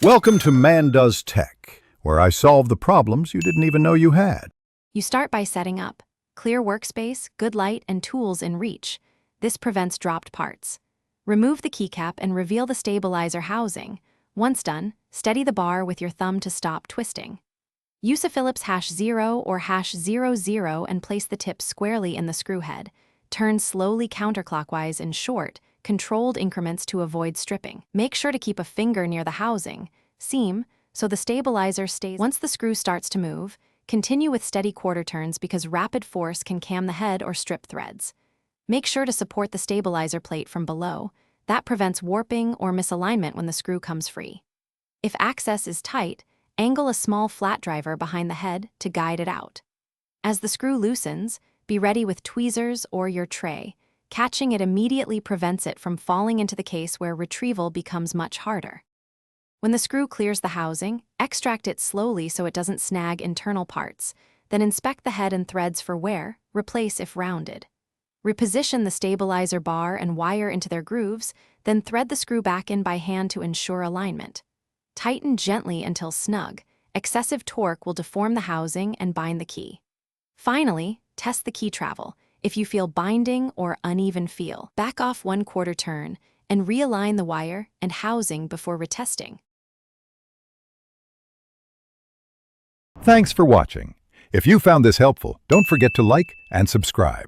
Welcome to Man Does Tech, where I solve the problems you didn't even know you had. You start by setting up. Clear workspace, good light, and tools in reach. This prevents dropped parts. Remove the keycap and reveal the stabilizer housing. Once done, steady the bar with your thumb to stop twisting. Use a Phillips #0 or #00 and place the tip squarely in the screw head. Turn slowly counterclockwise in short, controlled increments to avoid stripping. Make sure to keep a finger near the housing, seam, so the stabilizer stays. Once the screw starts to move, continue with steady quarter turns because rapid force can cam the head or strip threads. Make sure to support the stabilizer plate from below. That prevents warping or misalignment when the screw comes free. If access is tight, angle a small flat driver behind the head to guide it out. As the screw loosens, be ready with tweezers or your tray. Catching it immediately prevents it from falling into the case where retrieval becomes much harder. When the screw clears the housing, extract it slowly so it doesn't snag internal parts. Then inspect the head and threads for wear, replace if rounded. Reposition the stabilizer bar and wire into their grooves, then thread the screw back in by hand to ensure alignment. Tighten gently until snug. Excessive torque will deform the housing and bind the key. Finally, test the key travel. If you feel binding or uneven feel, back off 1/4 turn and realign the wire and housing before retesting. Thanks for watching. If you found this helpful, don't forget to like and subscribe.